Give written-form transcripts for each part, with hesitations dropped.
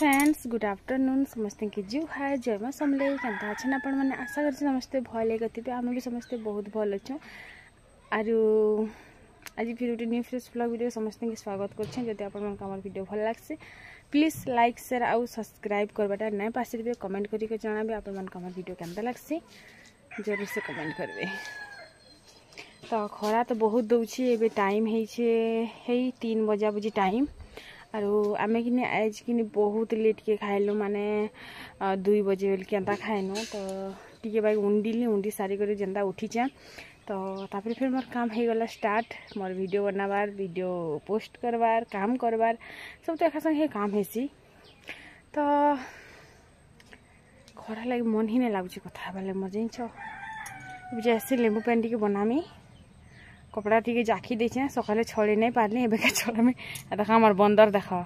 Friends good afternoon समस्त की जू हाय जय माँ समले केन्ता अच्छे आपण मैंने आशा कर समस्ते भले गए आम भी समस्ते बहुत भल अच्छे आरु आज फिर गोटे न्यू फ्रेश ब्लॉग वीडियो समस्त की स्वागत करते आपमर वीडियो भल लगे प्लीज लाइक शेयर आउ सब्सक्राइब करवाटा नहीं पासे कमेंट करके जनाबे आपमर वीडियो केन्ता लगे जरूर से कमेंट करेंगे। तो खरा तो बहुत दौची एबे टाइम है 3 बजा बजी टाइम आरो आमे कि आज कि बहुत लेट के खाइलु माने 2 बजे बेल के एंता खाइनु तो टिके बाई उंडी सारी कर जेंदा उठीचा तो तापर फिर मोर काम हो गला स्टार्ट मोर वीडियो बनाबार वीडियो पोस्ट करबार काम करबार सब तो एक संगे काम हेसी तो खरा लगे मन ही नहीं लागुची कथा बाले मजे छ जैसे लेंबू पानी के बनामी कपड़ा टी जाखी देचे सकाले छड़े नहीं पारली एबे छड़ा में देखा हमार बंदर देखा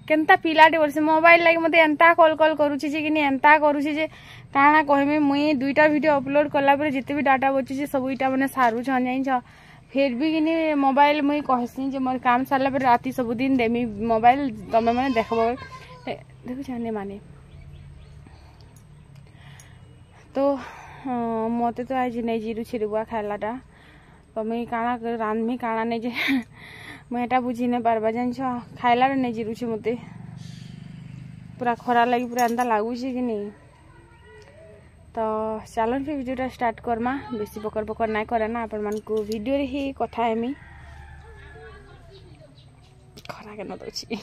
केनता पिलाटे बोलसे मोबाइल लगे मते एंता कॉल करूची जे कि एंता करूची जे काना कहमे मुई 2टा वीडियो अपलोड करला पर जिते भी डाटा बची जे सब इटा माने सारू छन जाई छ फिर भी कि मोबाइल मुई कहसी जे मोर काम सारला पर राती सब दिन देमी मोबाइल तमे माने देखबो देखो जाने माने तो मते तो आज नहीं जीरु छिरुआ खालाटा तो मुई काना रांधमी काना नहीं जे मुई एटा बुझी नहीं पारबा जान छ खाइला नहीं जीरु छी मते पूरा खरा लगी पूरा एंता लागू छी कि नहीं तो चलन फिर वीडियोटा स्टार्ट करमा बेसी बकर नहीं करे ना आपण मान को वीडियो रे ही कथा हेमी खरा के न दोची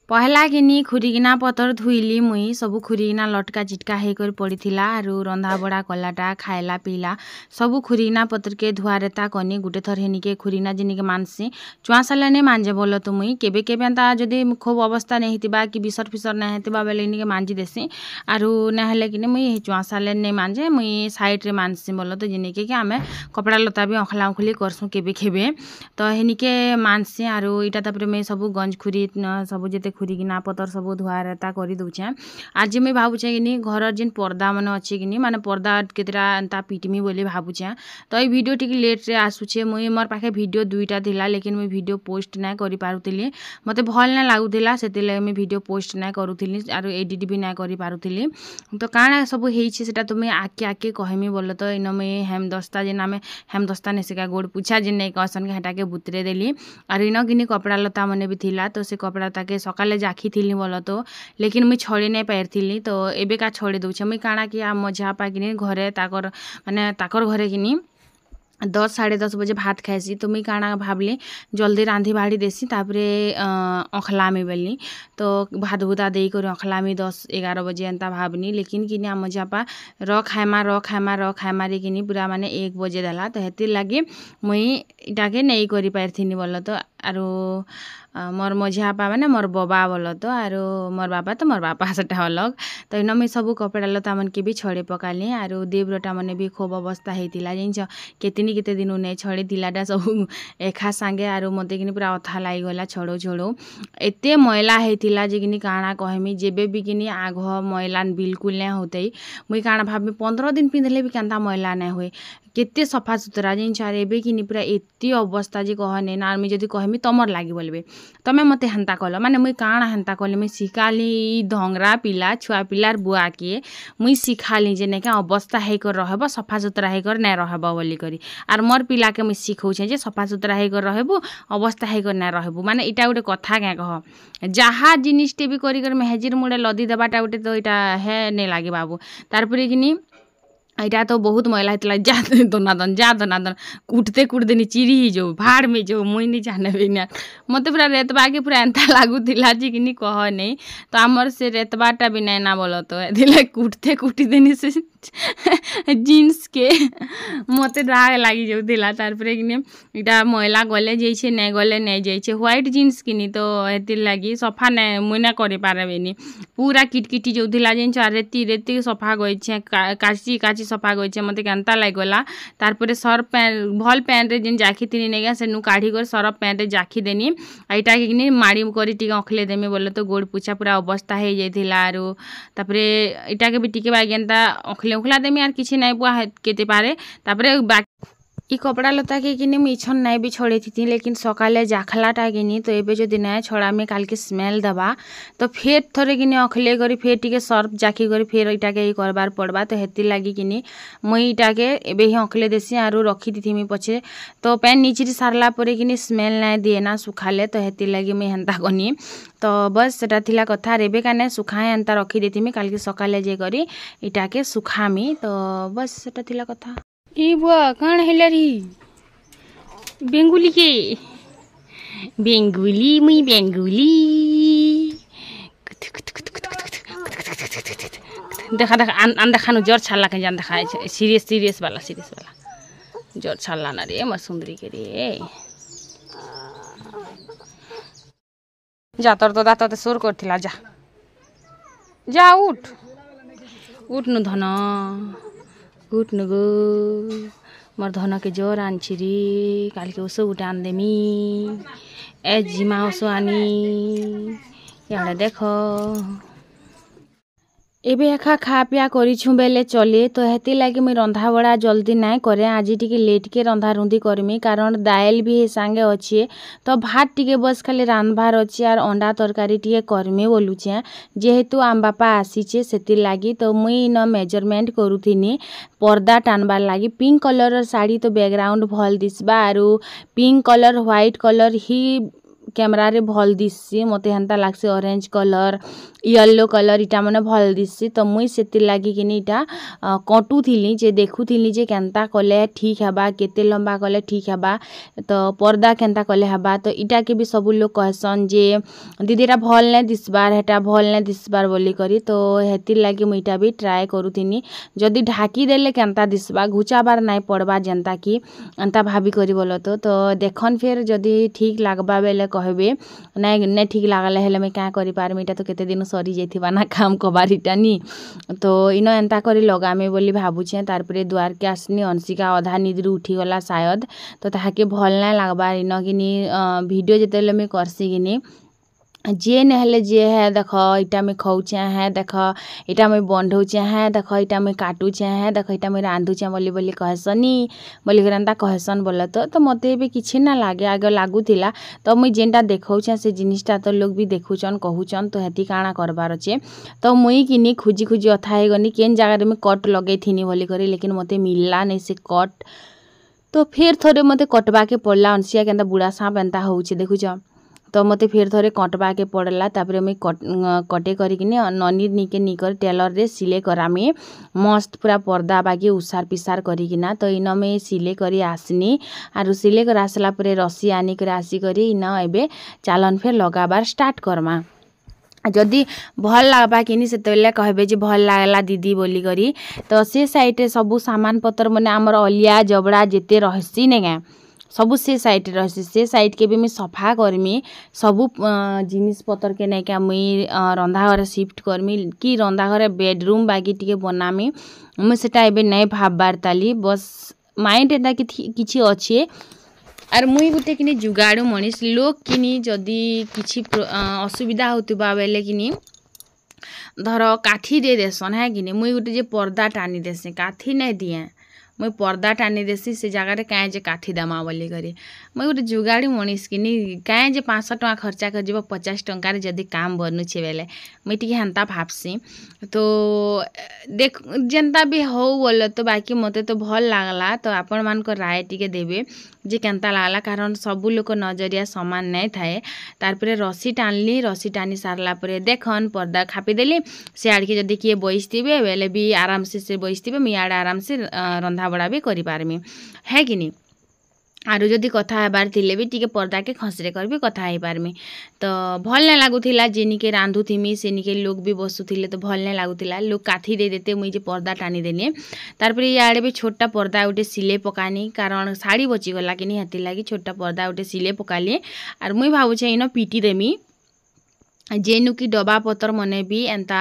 पहला किनी खुरीगिना पतर धुईली मुई सबू खुरीगिना लटका चिटका हेकर पड़ीथिला आरु रंधा बड़ा कलाटा खाइला पीला सबू खुरीगिना पतर के धुआरेता कनी गुटे थर हेनिके खुरीना जिनिके मानसी चुआ साले ने मांजे बोलो तो मुई केबे केबे एंता जदी खूब अवस्था नहीं हितिबा कि बिसर फिसर नहीं हितिबा बेले निके मांजी देसी आरु नहले किनी मुई चुआ साले ने मांजे मुई साइड रे मानसी बोलो तो जिनिके कि आमे कपड़ा लता भी अखला उखली करसु केबे केबे तो हेनिके मानसी आरु इटा तापरे मैं सबू गंज खुरी सबू जेते खुरीगिना पतर सब धुआरेता कर दूचे आज मुझे भावुचे कि घर जिन पर्दा मन अच्छे कि माने पर्दा केतरा एंता पिटमी बोली भावुचे तो ये वीडियो टी लेट रे आसुचे मुई मोर पाखे वीडियो 2टा थिला लेकिन मुई वीडियो पोस्ट ना करि पारुथिली मते भल ना लागुथिला सेतिले मुई वीडियो पोस्ट ना करूथिली आरो एडिट भी ना करि पारुथिली तो काना सब हेछि सेटा तुमे आके आके कहमी बोल तो इन मुई हेमदस्ता जे नामे हेमदस्ता नेसिका गोड़ पुछा जे नै कहसन के हटा के बुतरे देली आरो इन किनी कपड़ा लता मने भी थिला तो से कपड़ा ताके सकाले जाखी थी बोल तो लेकिन मुई छड़ी नहीं पारथी तो एबे का छड़ी दूचे मुई काना कि मजा पाकिनी घरे ताकर माने ताकर घरे किनी 10 साढ़े 10 बजे भात खाएसी तो मुई काना भावली जल्दी रांधी बाड़ी देसी तापरे अखलामी बेलनी तो भात भूता दे कर अखलामी 10-11 बजे एंता भावनी लेकिन किनी मजा पा र खाएमा रे किनी पूरा माने 1 बजे देला तो हेतिर लगे मुई इटा के नहीं करि पारथिनी बोल तो आरो मोर मझियापा माने मोर बाबा बोल तो आरो मोर बाबा तो मोर बापा सेटा अलग तो इन मुई सब कपड़ा लता मन के भी छड़े पकाली आरो देवरटा मने भी खूब अवस्था हेतिला जिनछ केते दिन नहीं छड़े दिलाटा सब एखा सांगे आरो मते किनी पूरा अथा लाई गला छड़ो एते मैला हेतिला जे किनी काना कहमी जेबे भी किनी आघ मैला बिल्कुल नहीं होतई मुई काना भाबी 15 दिन पिंधले भी केनता मैला नहीं होए केते सफा सुतरा जिनछ आरे एबे किनी पूरा एते अवस्था जे कहने ना आर्मी जदी कहमी तमर लागी बोलबे तमे मते हंता कल माने मुई काना हंता कले मुई सिखाली धंगरा पिला छुआ पिलार बुआ के मुई सिखाली जे नेका अवस्था हे कर रहबो सफा सुतरा हे कर नै रहबो बोली करी आर मोर पिला के मुई सिखौछे जे सफा सुतरा हे कर रहबो अवस्था हे कर नै रहबो माने इटा गोटे कथा के कह जहा जिनिस टे भी करी कर मेहजिर मुडे लदी देबाटा गोटे तो इटा हे नै लागे बाबू तारपरे किनी इटा तो बहुत मैला हेतला जा दनादन कुटते चिरी ही जो भाड़ में जो मुई नहीं जाने बिना मते पूरा रेतबा के पूरा एंता लागू थिला जी कि कह नहीं तो आमर से रेतबाटा भी नहीं ना बोलो तो दिले कुटी देनी से जीन्स के मते राग लागी जाउथिला तारपरे किने इटा मैला गले जैसे नहीं गले नहीं जैसे व्हाइट जीन्स किनी तो हेतिर लागी सफा नहीं मुई ना करि पारबेनी पूरा किटकिटी जाउथिला जिनछ रेती सफा गइछे काची सफा गइछे मते केनता लागला तारपरे सर्फ पैंट भल पैंट रे जिन जाखी तिनी नेगा सेनु काढी कर सर्फ पैंट रे जाखी देनी आइटा के किनी माड़ी करी टिके अखले देमी बोले तो गोड़ पुछा पूरा अवस्था हे जाइथिला आरो तापरे इटा के भी टिके बागेनता अखले उखला देमी आर किछि नै बुआ केते पारे तापरे इ कपड़ा लता के किनी मिछन नहीं भी छोड़े थी लेकिन सकाले जाखलाटा किनी तो एबे जो दिन छोड़ा में काल के स्मेल दबा तो फिर थोड़े किनी अखले करी फिर टिके सर्फ जाखी करी फिर इटा के करबार पड़बा तो हेती लगी किनी मुई इटा के एबे ही अखले देसी आरु रखी थी मी पछे तो पैन नीचरी सारला परे किनी स्मेल नहीं दिए ना सुखाले तो हेती लगी मुई हेंता कनी तो बस सेटा थिला कथा रेबे काने सुखाए एंता रखी देती मी काल के सकाले जे करी इटा के सुखामी तो बस सेटा थिला कथा ई बुआ कण हेलरी बेंगुली के बेंगुली मुई बेंगुली देखा देखा आन देखानु जोर छाला के जान देखा सीरियस वाला जोर छाला ना रे म सुंदरी के रे जा तोर तो दात तो सुर करथिला जा उठ नु धन उठ न गो मोर धन के जोर आनछि रे काल के ओसो उठ आन देमी ए जिमा ओसो आनी याडे देखो एबे एखा खा पिया करिछु बेले चले तो हेती लागी मुई रंधा बड़ा जल्दी नाय करे आज टिके लेट के रंधा रुंधी करमी कारण दाल भी हे संगे अछि तो भात टिके बस खाली रांधबार अछि आर अंडा तरकारी टिके करमी बोलुछे जेहेतु आम बापा आसीचे सेती लागी तो मुई न मेजरमेंट करूथिनी पर्दा टानबार लागी पिंक कलर साड़ी तो बैकग्राउंड भल दिसबा आरो पिंक कलर व्हाइट कलर ही कैमरा रे भल दिससी मते हंता लागसे ऑरेंज कलर येलो कलर इटा मने भल दिससी तो मुई सेति लागी किनी इटा कटू थिली जे देखु थिली जे केनता कले ठीक हबा केते लंबा कले ठीक हबा तो पर्दा केनता कले हबा तो इटा के भी सब लोग कहसन जे दीदीरा भल ने दिसबार हेटा भल ने दिसबार बोली करी तो हेति लागी मुई इटा भी ट्राई करूथिनी जदी ढाकी देले केनता दिसबा घुचाबार नाय पड़बा जनता की अंता भाभी करी बोलो तो देखन फिर जदी ठीक लागबा बेले कहबे नै ठीक लागले हेले मैं क्या करि पारमी इटा तो केते दिन सरी जेथिबा ना काम कबारिटा नी तो इनो एंता करी लगामे बोली भाबुछे तारपरे द्वार के आसनी अंशिका आधा निद्री उठी गला शायद तो ताहाके भल ना लागबा इनो किनी वीडियो जेतेले मैं करसी किनी जे नहले जे है देखो इटा में खौचे है देखो इटा में बंधौचे है देखो इटा में काटुचे है देखो इटा में रांधुचे बोली कहसनी बोली करंता कहसन बोल तो मते भी किछि ना लागे आगे लागुथिला तो मुई जेनटा देखौचे से जिनिसटा तो लोग भी देखुचन कहूचन तो हेती काଣା करबार अछि तो मुई किनी खुजी अथा हे गनी केन जगह रे मैं कट लगे थिनी बोली करी लेकिन मते मिलला नै से कट तो फिर थोड़े मते कटबा के पड़ला अंसिया केनता बुढ़ा सांप एंता होउचे देखुच तो मते फिर थोड़े कटबा के पड़ला तापरे मैं कटे करी किनी ननी निके निकर टेलर रे सिले करामी मस्त पूरा पर्दा बाकी उसार पिसार करी किना तो इन में सिले करी आसनी आरु सिले कर आसला परे रस्सी आनी कर आसी करी इन एबे चालन फेर लगाबार स्टार्ट करमा जदि भल लागबा किनी से तले कहबे जे भल लागला दीदी बोली करी तो से साइड रे सब सामान पत्र मने हमर अलिया जबड़ा जेते रहसी नेगा सबु से साइड रहसी से साइड के भी मैं सफा करमी सबु जिनिस पतर के नहीं क्या मुई रंधा घर शिफ्ट करमी कि रंधा घर बेडरूम बागी टिके बनामी मुई सेटा एबे नहीं भाबबार ताली बस माइंड एटा किछि अछि आर मुई गुटे किनी जुगाड़ू मनीष लोग किनी जदि किछि असुविधा होतबा बेले किनी धर काठी दे देसन है किनी मुई गुटे जे पर्दा टानी देसे काठी नहीं दिए मुई पर्दा टानी देसी से जगह रे काहे जे काठी दमा बोली करी मुई गोटे जुगाड़ी मनीष किनी काहे जे 500 टका खर्चा कर जीव 50 टका रे जदी काम बनुछे बेले मुई टिके हंता भाबसी तो देख जनता भी हो बोल तो बाकी मते तो भल लागला तो आपण मान को राय टिके देबे जे केनता लागला कारण सब लोक नजरिया समान नहीं थाए तारपरे रस्सी टानी सारला परे देखन पर्दा खापी देली से आड़ के जदी किए बइस्तिबे बेले भी आराम से बइस्तिबे मी आड़ आराम से रंधा बड़ा भी करि पारमी है कि नहीं आरु जदि कथा हेबार थिले भी टिके पर्दा के खसरे कर भी कथा हे पारमी तो भल नहीं लागुथिला जेनिके रांधुथिमी सेनिके लोग भी बसुथिले तो भल नहीं लागुथिला लोग काठी दे देते मुई जे पर्दा टानी देनी तारपरे याडे भी छोटा पर्दा उठे सिले पकानी कारण साड़ी बची गला कि हेती लागी छोटा पर्दा उठे सिले पकाली आर मुई भाबुछे इन पीटी देमी जेनु कि डबा पतर मने भी एंता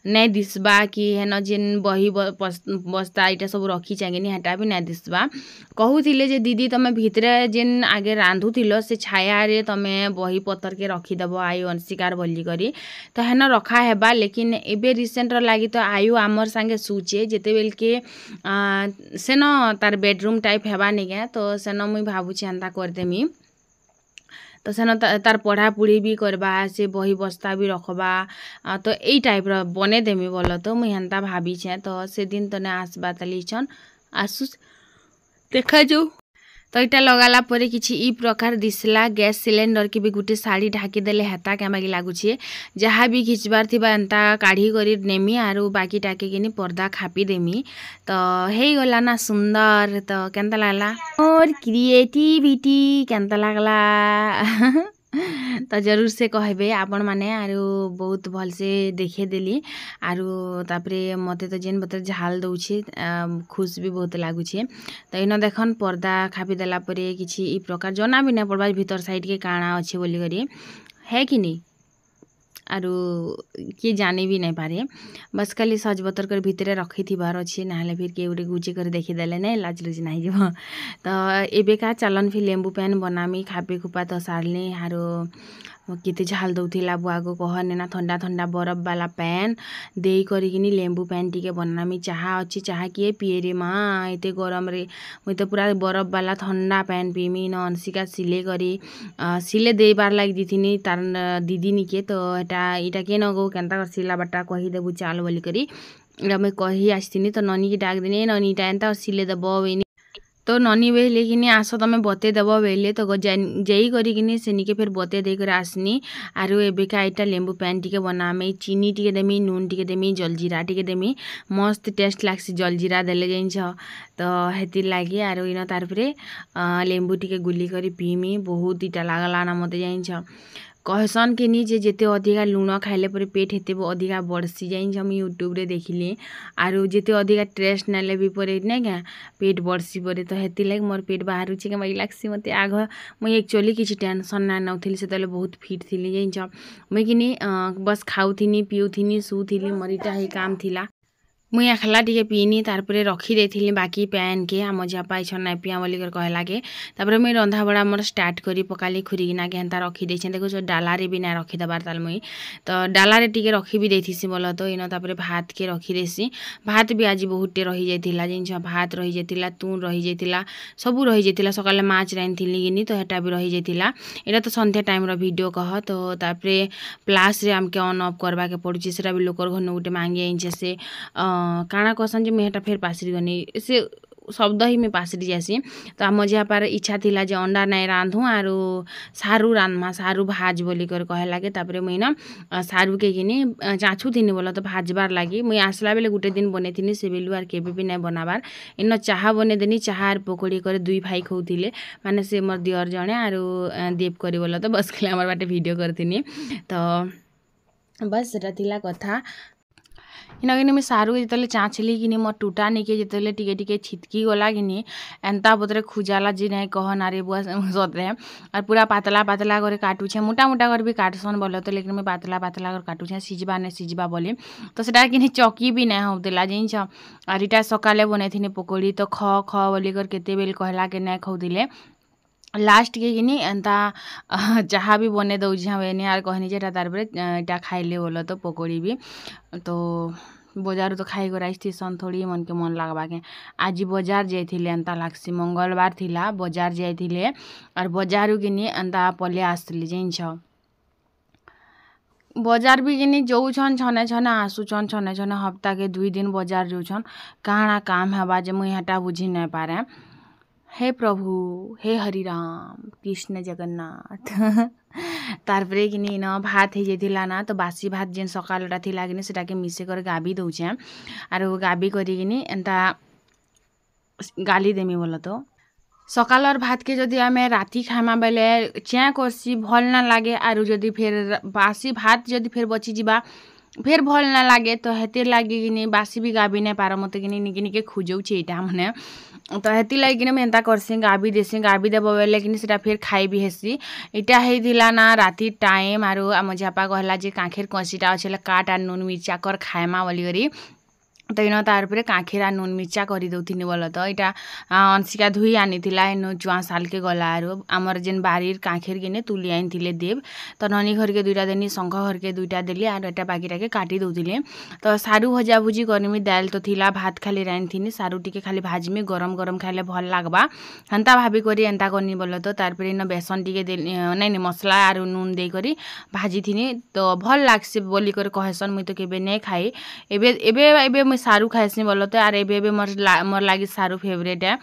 नहीं दिसबा कि हेन जेन बही बस्ता इटा सब रखी चाहिए हेटा भी नहीं दिसबा कहूथिले जे दीदी तमे भितरे जेन आगे रांधुथिलो से छाया रे तमे बही पतर के रखीदेव आयु अंशिकार बोली करी तो हेन रखा हेबा लेकिन एबे रिसेंट लागी तो आयु आमर संगे सुचे जेते बेल के सेन तार बेडरूम टाइप हेबा निके तो सेन मुई भाबुछि एंता करदेमी तो सेन तार पढ़ापुढ़ी भी करबा से बही बस्ता भी रखबा तो यही टाइप बने देमी बोल तो मुई हेन्ता भाबीछे तो से दिन तो ने आसबा तलीछन आसु देखा जो तो इटा लगाला परे किछि ई प्रकार दिसला गैस सिलेंडर के भी गुटे साड़ी ढाकी देले हेता केमागी लागुछे जहाँ भी खिचबार थिबा एंता काढ़ी करी नेमी आरु बाकी टाके किनी पर्दा खापी देमी तो हे गला ना सुंदर तो केनता लागला और क्रिएटिविटी केनता लागला तो जरूर से कहबे आपण माने आरु बहुत भल से देखे देली आरु तापरे मते तो जेन बतर झाल दउछे खुश भी बहुत लागुछे तो इन देखन पर्दा खापी देला परे किछि ई प्रकार जना भी नै पड़बा भीतर साइड के काଣା अच्छे बोली करी है कि नहीं आरु किए जानी भी नहीं पारे बस खाली सज बतर कर भितरे रखी थीबार अच्छे ना फिर किए गोटे गुची कर देखीदेले नहीं लाज लुज नहीं जीव तो एबेका चलन फिर लेंबू पैन बनामी खापी खुपा तो सारली आरु केते झाल दउथिला बुआ को कहने ना ठंडा ठंडा बरफ वाला पैन देई करिकिनी लेंबू पैन टिके बनामी चाहा अच्छी चाहा किए पिए रे माँ एते गरम रे मुई तो पूरा बरफ वाला ठंडा पैन पीमी न अंशिका सिले करी सिले देबार लाग दिथिनी तार दीदी निके तो एटा इटा के न गो केनता कर सिला बट्टा कही देबु चाल बोली करी मैं कही आसथिनी तो ननी की डाक देनी ननी टा एंता सिले देबो बेनी तो ननी बेले कि आस तमे बते देव बेले तो जई करी सेनिके फिर बते देकर आसनी आरु एबेका इटा लेंबू पैन टिके बनामे चीनी टिके देमी नून टिके देमी जलजीरा टिके देमी मस्त टेस्ट लागसी जलजीरा देले जाइछ तो हेतिर लागी आरु इन तार परे लेंबू टिके गुली करी पीमी बहुत इटा लागला ना मते जाइछ कहसन कि नी जेते अधिका लुण खाइले परे पेट हेते अधिका बढ़सी जाइछ हम यूट्यूब रे देखिले आरु जेते अधिका टेस्ट नेले भी परे नै क्या पेट बढ़सी परे तो हेति लाग मोर पेट बाहर के मई लागसी मते आग मुई एक्चुअली किछि टेंशन ना नउथिली से तले बहुत फिट थिली जाइछ मुई किनी बस खाउथिनी पिउथिनी सुथिली मरिटा हे काम थिला मुई अखला टिके पीनी तारपरे रखी देथिली बाकी पैन के आम झिया पाइछ ना पिया बोली कर कहला के तारपरे मुई रंधा बड़ा मोर स्टार्ट करी पकाली खुरीना के हेन्ता रखी देछे देखो जो डाला रे भी ना रखी दबार ताल मुई तो डाला रे टिके रखी भी देथिसी बोल तो इन तारपरे भात के रखी देसी भात भी आज बहुत टे रही जाइथिला जिनछ भात रही जाइथिला तून रही जाइथिला सब रही जाइथिला सकाले माछ रांधिथिली किनी तो हेटा भी रही जाइथिला एटा तो संध्या टाइम रो वीडियो कह तो तारपरे प्लास रे हमके ऑन ऑफ करबा के पड़ुची सेटा भी लोकर घन गुटे मांगी आइछ से काଣା कहसन जे मुझे फेर पासरी गनी से शब्द ही मैं पासरी जासी तो आम झिया पार इच्छा थिला जे अंडा नहीं रांधू आरु सारू रांधमा सारू भाज बोली कर कहे लगे तापरे मुई ना सारू के किनी चाचू थिनी बोला तो भाजबार लगी मुई आसला बेले गुटे दिन बने थिनी से बेलु आर केबे भी नहीं बनाबार इन चाहा बने देनी चाहा पकोड़ी करे दुई भाई खाऊथिले माने से मोर दियर जणे आरु देव करी बोला तो बस खाली हमर बाटे वीडियो करथिनी तो बस सेटा थिला कथा इनके मुझे सारू जिते चाँचली कि मोर टूटा निके जिते टिके टिके छिटकी गला कि एंता बतरे खुजाला जी नहीं कह नारे बुआ सतरे और पूरा पातला पातला कर काटुछे मोटा मोटा कर भी काटसन बोले तो लेकिन मैं पातला पातला कर काटुछे सिझबा नहीं सिझबा बोली तो सेटा कि चौकी भी नहीं होतेला जिनछ और इटा सकाले बने थी पकोड़ी तो ख ख बोली कर केते बेल कहला के नहीं खाऊले लास्ट के किनी एंता चाहा भी बने दौजी हमें यार कहनी जेटा तार इटा खाइले बोलो तो पकोड़ी भी तो बजार तो खाई कर आईथी सन थोड़ी मन के मन लगवा के आज बजार जाइथिले एंता लागसी मंगलवार थिला बजार जाइथिले और बजारू किनी एंता पले आसली जिनछ बजार भी किनी जोछन छने छने आसुछन छने छने हफ्ता के 2 दिन बजार जोछन काଣା काम हेबा जे मुई हटा बुझी नहीं पारे हे प्रभु हे हरि राम कृष्ण जगन्नाथ तारपरे किनी न भात हो जाइथिला ना तो बासी भात जेन सकालटा थिला किनी सेटा के मिसे कर गाबी दउछे आरो गाबी करी किनी एंता गाली देमी बोला तो सकालर भात के जदि आमे राति खामा बेले चिया करसी भल ना लागे आरो जदि फिर बासी भात जदि फिर बची जीबा फिर भल ना लागे तो हेतिर लागे किनी बासी भी गाबी नहीं पार मते किनी निके निके खुजौछे एटा मने तो हेती लगे मुझे एंता करसी गाबी देसी गाबी देव बेले कि फिर खाई भी हेसी इटा होता ना राति टाइम आरो आम झापा कहला जे कांखेर कसीटा अच्छे काट आ नून मिर्चा कर खाएमा बोलिकी तो इन तार पर कांखेरा नून मिर्चा कर दौनी बोल तो यहाँ अंशिका धुई आनी इन जुआ साल के गला आमर जेन बारीर कांखेर किने तुली आनी देव तो ननी घर के दुईटा देनी शंख घर के दुईटा देली और एटा बाकीटा काटी दौले तो सारू भजा भुजी करमी दाल तो थिला भात खाली रानी थी सारू टी खाली भाजमी गरम गरम खाइले भल लगवा हेन्ता भाभी करी एंता करनी बोल तो तार पर इन बेसन टी नहीं मसला और नून देकर भाजी थी तो भल लागसी बोलिकर कहसन मुई तो केबे नहीं खाई एबे एबे एबे सारू खाइसी बोल तो आर एबे मोर लगी सारू फेवरेट है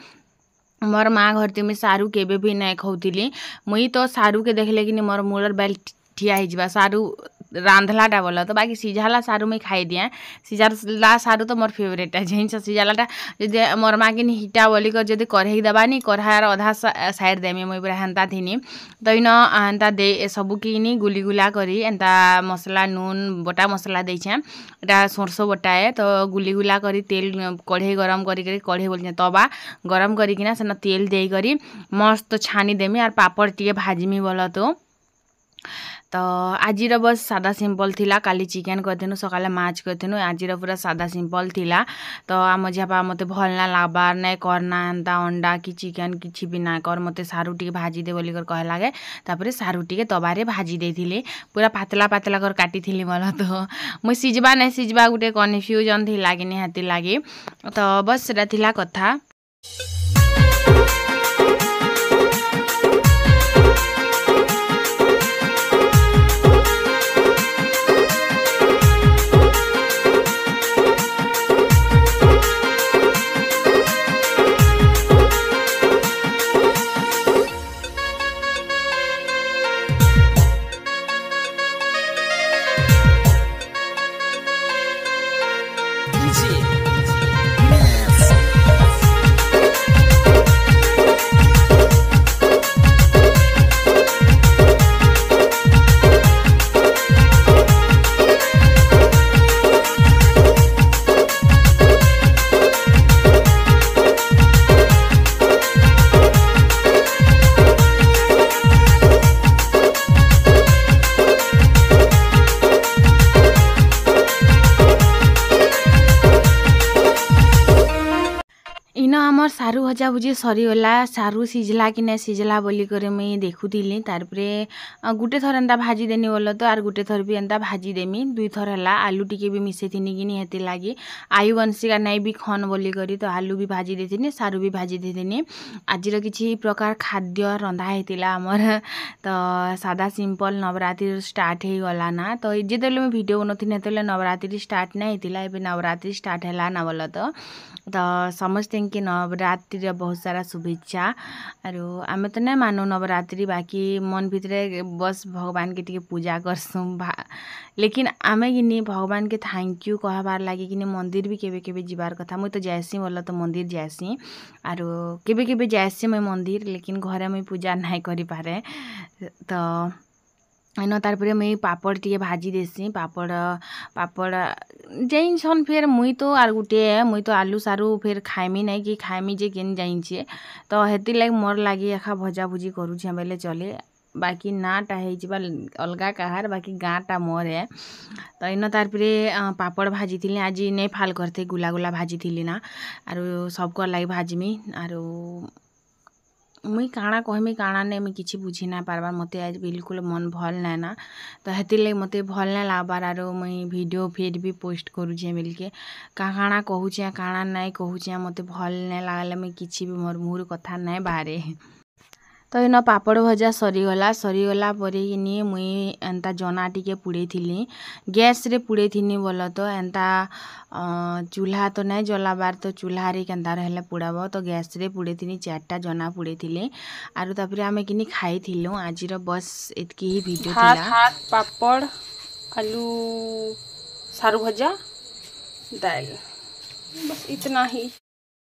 मोर माँ घर ते मुझे सारू केबे भी नहीं खाऊली मुई तो सारू के देखले कि मोर मूलर बैल ठिया हो सारू रांधलाटा बोल तो बाकी सीझाला सारू मुई खाई दिए सीझाला सारू तो मोर फेवरेट है जिन सीझालाटा जदि मोर माँ कि हिटा बोलिक जब कढ़ई देवानी कढ़ार अधा साइड देमी मुई पूरा हेन्ता थी तो इन एंता दे सबू कि गुली गुला करी एंता मसला नून बटा मसला देछे एटा सोरसो बटाए तो गुली गुला करी तेल कढ़ई गरम करी कढ़ई बोलते तवा गरम करिकिना सेन तेल दे करी मस्त छानी देमी और पापड़ टी भाजमी बोल तो आज बस सादा सिंपल थिला काली चिकेन करथिनु सकाले माछ करथिनु आज पूरा सादा सिंपल थिला तो आम झापा मते भल ना लागबार नहीं करना एंता अंडा कि चिकेन किछि भी ना कर मते सारू टी भाजी दे बोलिकर कह लागे तापर सारू टी तबारे भाजी देथिले पूरा पातला पातला कर काटी थिली मला तो मुई सिजबा नहीं सिजबा गुटे कन्फ्यूजन थिला कि निहाती लागे तो बस सेटा थिला कथा। आमर सारू भजा भुजी सरीगला सारू सिझला कि नहीं सिझला बोलिक मुई देखुली तारपरे गुटे थर एंता भाजी देनी बोल तो आर गुटे थर भी एंता भाजी देमी दुई थर है आलू टिके भी मिसई थी कि हेती लगी आयु वंशिका नहीं भी खन बोलिक तो आलू भी भाजी देथिनी सारू भी भाजी देथिनी आज किसी प्रकार खाद्य रंधा होता आमर तो सादा सिंपल नवरात्रि स्टार्ट हो गला ना तो जिते मुझे वीडियो बनौनी तो नवरात्रि स्टार्ट नहीं होता ए नवरात्रि स्टार्ट है ना बोल तो समस्ते कि नवरात्रि बहुत सारा शुभेच्छा आरो आमे तो नहीं मानु नवरात्रि बाकी मन भितरे बस भगवान के टिके पूजा करसुँ लेकिन आमे कि भगवान के थैंक यू कहबार लगे कि मंदिर भी केबे केबे जीवार कथा मुई तो जाएसी बोल तो मंदिर जाएसी आरो केबे केबे जाएसी मैं मंदिर लेकिन घरे मुई पूजा नहीं करि पारे तो इन तारपरे मुई पापड़ टी भाजी देसी पापड़ पापड़ जाइन फिर मुई तो आर गुटे मुई तो आलू सारू फिर खाइमी नहीं कि खाइमी जे केन जाइछे तो हेती लाग मोर लगी एखा भजा भुजी करूछे बेले चले बाकी नाटा है अलगा कहार बाकी गाँटा मोर है तो इन तारपरे पापड़ भाजी थी आज नहीं फाल करते गुला गुला भाजी थी ना आरो सबको लगे भाजमी आरो मुई काଣା कहमी काଣା नहीं मुई किसी बुझी ना पारबार मते आज बिल्कुल मन भल ना ना तो हेती लगे मते भल ना लागबार आरो मुई वीडियो फिर भी पोस्ट करूछे मिलके काଣା कहूछे काଣା नहीं कहूछे मते भल ना लागले मुई किसी भी मोर मुहर कथा नहीं बाहरे तो इन पापड़ भजा सरीगला परे कि मुई एंता जना टिके पुड़े थी गैस रे पुड़े थी बोल तो एंता चूल्हा तो नहीं जलाबार तो चूल्हा रे केंता रहले पुड़ाब तो गैस रे पुड़े थी 4टा जना पुड़े थी आरो तापरे आमे किनी खाई थिलु आज बस एतकी ही वीडियो थिला पापड़ आलू सारू भजा दाल बस इतना ही।